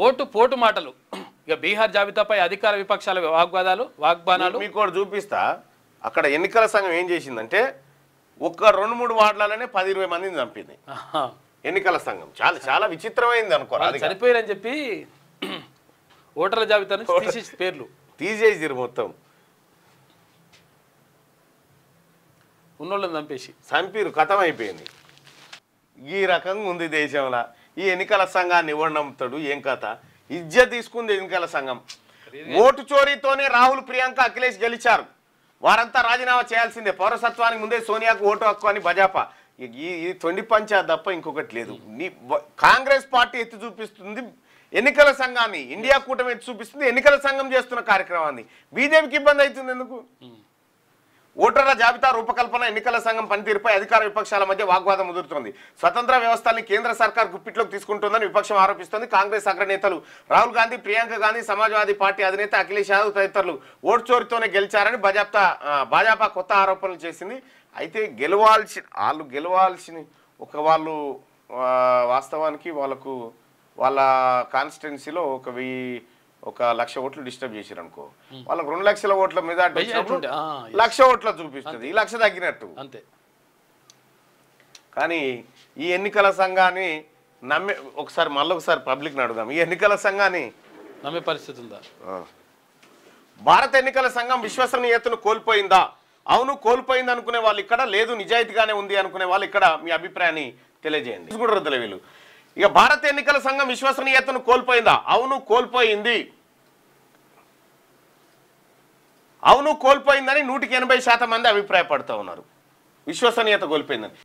Vote పోటు మాటలు. ఇక బీహార్ జాబితాపై అధికార విపక్షాల వాగ్బానాలు మీకు కూడా చూపిస్తా. అక్కడ ఎన్నికల సంఘం ఏం చేసిందంటే ఒక్క 2-3 వార్డులనే 10-20 మందిని చంపింది ఎన్నికల సంఘం. చాలా చాలా విచిత్రమైంది అనుకోవాలి. చనిపోయారని చెప్పి ఓటర్ల జాబితా నుంచి తీసేసి పేర్లు తీసేసిరు మొత్తం. ఉన్నోళ్ళని చంపిరు, కథం అయిపోయింది. ఈ రకంగా ఉంది దేశంలో. ఈ ఎన్నికల సంఘాన్ని ఎవరు నమ్ముతాడు? ఏం కథ? ఇజ్జత్ తీసుకుంది ఎన్నికల సంఘం. ఓటు చోరీతోనే రాహుల్, ప్రియాంక, అఖిలేష్ గెలిచారు. వారంతా రాజీనామా చేయాల్సిందే. పౌరసత్వానికి ముందే సోనియాకు ఓటు హక్కు అని భజాపా. ఈ తొండి పంచాయత్ తప్ప ఇంకొకటి లేదు. కాంగ్రెస్ పార్టీ ఎత్తి చూపిస్తుంది ఎన్నికల సంఘాన్ని, ఇండియా కూటమి ఎత్తి చూపిస్తుంది ఎన్నికల సంఘం చేస్తున్న కార్యక్రమాన్ని. బీజేపీకి ఇబ్బంది అవుతుంది ఎందుకు? ఓటర్ల జాబితా రూపకల్పన, ఎన్నికల సంఘం పనితీరుపై అధికార విపక్షాల మధ్య వాగ్వాదం ముదురుతోంది. స్వతంత్ర వ్యవస్థల్ని కేంద్ర సర్కార్ గుప్పిట్లోకి తీసుకుంటుందని విపక్షం ఆరోపిస్తోంది. కాంగ్రెస్ అగ్రనేతలు రాహుల్ గాంధీ, ప్రియాంక గాంధీ, సమాజ్వాదీ పార్టీ అధినేత అఖిలేష్ యాదవ్ తదితరులు ఓటు చోరీతోనే గెలిచారని భాజపా కొత్త ఆరోపణలు చేసింది. అయితే వాళ్ళు గెలవాల్సిన వాళ్ళు వాస్తవానికి వాళ్ళ కాన్స్టిట్యున్సీలో 1,00,000 ఓట్లు డిస్టర్బ్ చేశారు అనుకో, వాళ్ళకి 2 లక్షల ఓట్ల మీద 1,00,000 ఓట్ల చూపిస్తుంది. ఈ 1,00,000 తగ్గినట్టు అంతే. కానీ ఈ ఎన్నికల సంఘాన్ని ఒకసారి పబ్లిక్ అడుగుదాం, ఈ ఎన్నికల సంఘాన్ని నమ్మే పరిస్థితి ఉందా? భారత ఎన్నికల సంఘం విశ్వసనీయతను కోల్పోయిందా? అవును కోల్పోయింది అనుకునే వాళ్ళు ఇక్కడ, లేదు నిజాయితీగానే ఉంది అనుకునే వాళ్ళు ఇక్కడ మీ అభిప్రాయాన్ని తెలియజేయండి. వీళ్ళు ఇక భారత ఎన్నికల సంఘం విశ్వసనీయతను కోల్పోయిందా? అవును కోల్పోయింది. అవును కోల్పోయిందని 180% మంది అభిప్రాయపడుతూ ఉన్నారు. విశ్వసనీయత కోల్పోయిందని.